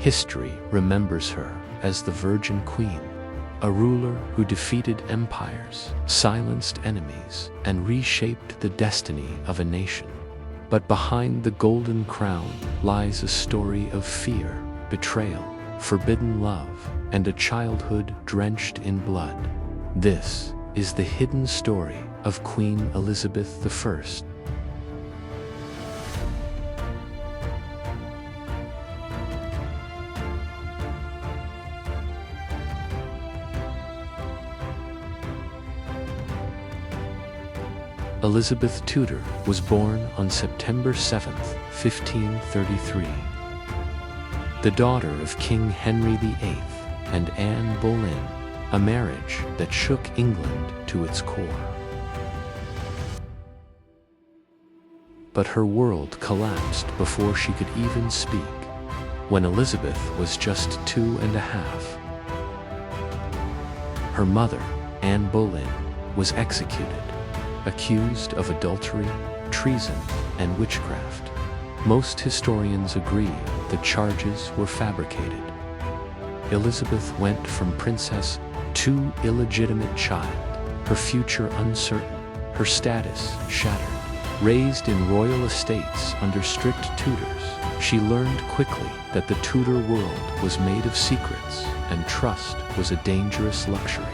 History remembers her as the Virgin Queen, a ruler who defeated empires, silenced enemies, and reshaped the destiny of a nation. But behind the golden crown lies a story of fear, betrayal, forbidden love, and a childhood drenched in blood. This is the hidden story of Queen Elizabeth I. Elizabeth Tudor was born on September 7, 1533. The daughter of King Henry VIII and Anne Boleyn, a marriage that shook England to its core. But her world collapsed before she could even speak, when Elizabeth was just 2.5. Her mother, Anne Boleyn, was executed, accused of adultery, treason, and witchcraft. Most historians agree the charges were fabricated. Elizabeth went from princess to illegitimate child, her future uncertain, her status shattered. Raised in royal estates under strict tutors, she learned quickly that the Tudor world was made of secrets, and trust was a dangerous luxury.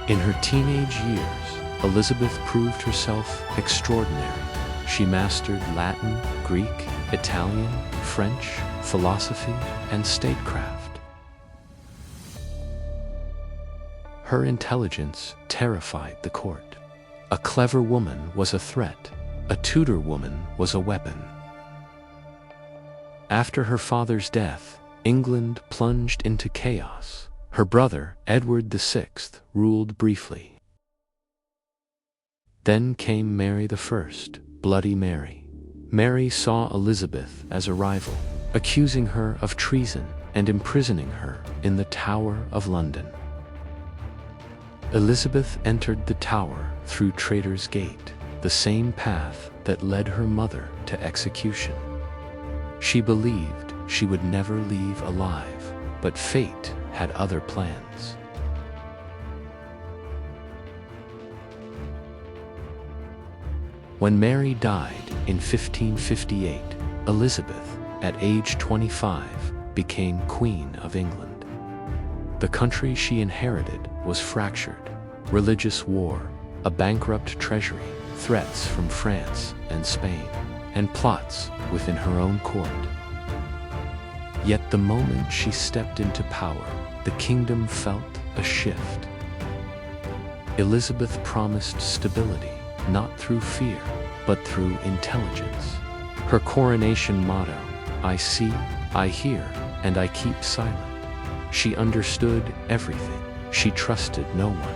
In her teenage years, Elizabeth proved herself extraordinary. She mastered Latin, Greek, Italian, French, philosophy, and statecraft. Her intelligence terrified the court. A clever woman was a threat. A Tudor woman was a weapon. After her father's death, England plunged into chaos. Her brother, Edward VI, ruled briefly. Then came Mary I, Bloody Mary. Mary saw Elizabeth as a rival, accusing her of treason and imprisoning her in the Tower of London. Elizabeth entered the Tower through Traitor's Gate, the same path that led her mother to execution. She believed she would never leave alive, but fate had other plans. When Mary died in 1558, Elizabeth, at age 25, became Queen of England. The country she inherited was fractured. Religious war, a bankrupt treasury, threats from France and Spain, and plots within her own court. Yet the moment she stepped into power, the kingdom felt a shift. Elizabeth promised stability, not through fear, but through intelligence. Her coronation motto, "I see, I hear, and I keep silent." She understood everything. She trusted no one.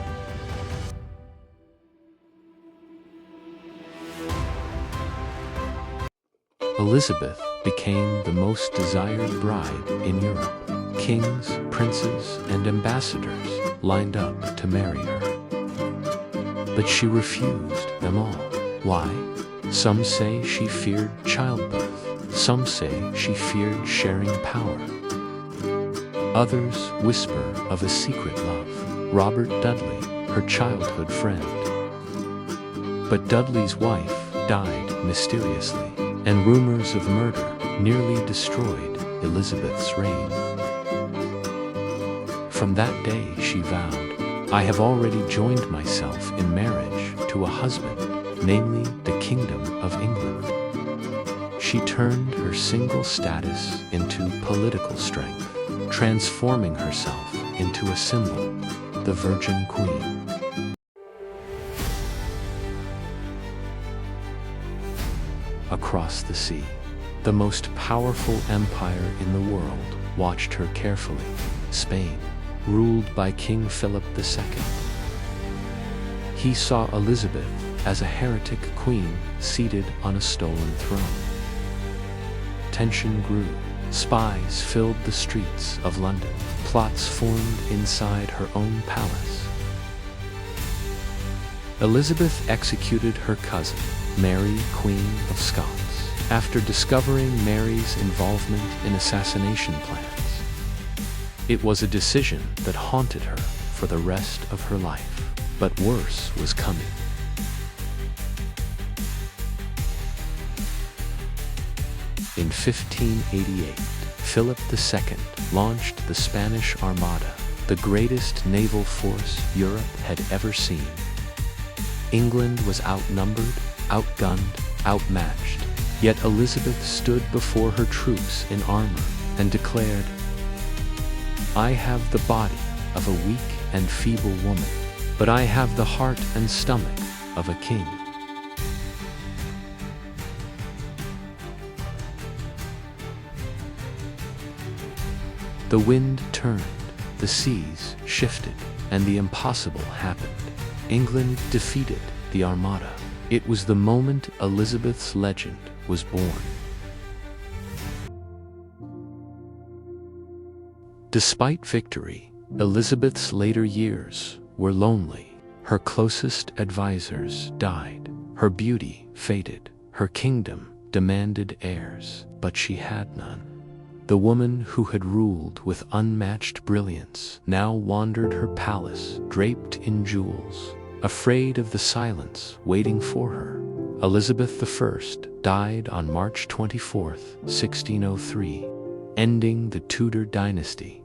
Elizabeth became the most desired bride in Europe. Kings, princes, and ambassadors lined up to marry her. But she refused them all. Why? Some say she feared childbirth. Some say she feared sharing power. Others whisper of a secret love. Robert Dudley, her childhood friend. But Dudley's wife died mysteriously, and rumors of murder nearly destroyed Elizabeth's reign. From that day she vowed, "I have already joined myself in marriage to a husband, namely the Kingdom of England." She turned her single status into political strength, transforming herself into a symbol, the Virgin Queen. Across the sea, the most powerful empire in the world watched her carefully. Spain, ruled by King Philip II. He saw Elizabeth as a heretic queen seated on a stolen throne. Tension grew. Spies filled the streets of London. Plots formed inside her own palace. Elizabeth executed her cousin, Mary, Queen of Scots, after discovering Mary's involvement in assassination plans. It was a decision that haunted her for the rest of her life, but worse was coming. In 1588, Philip II launched the Spanish Armada, the greatest naval force Europe had ever seen. England was outnumbered, outgunned, outmatched, yet Elizabeth stood before her troops in armor and declared, "I have the body of a weak and feeble woman, but I have the heart and stomach of a king." The wind turned, the seas shifted, and the impossible happened. England defeated the Armada. It was the moment Elizabeth's legend was born. Despite victory, Elizabeth's later years were lonely. Her closest advisors died. Her beauty faded. Her kingdom demanded heirs, but she had none. The woman who had ruled with unmatched brilliance now wandered her palace draped in jewels, afraid of the silence waiting for her. Elizabeth I died on March 24, 1603, ending the Tudor dynasty.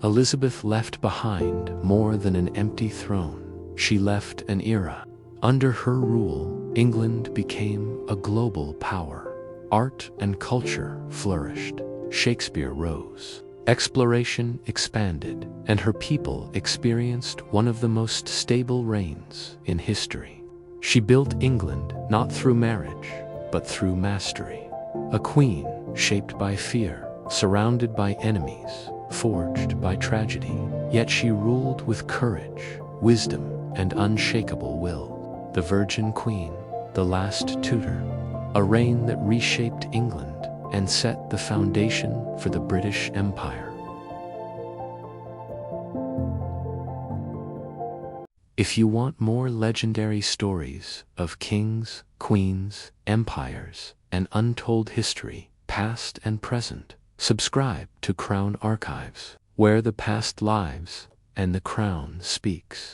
Elizabeth left behind more than an empty throne. She left an era. Under her rule, England became a global power. Art and culture flourished. Shakespeare rose. Exploration expanded, and her people experienced one of the most stable reigns in history. She built England not through marriage, but through mastery. A queen shaped by fear, surrounded by enemies, forged by tragedy. Yet she ruled with courage, wisdom, and unshakable will. The Virgin Queen, the last Tudor, a reign that reshaped England and set the foundation for the British Empire. If you want more legendary stories of kings, queens, empires, and untold history, past and present, subscribe to Crown Archives, where the past lives and the crown speaks.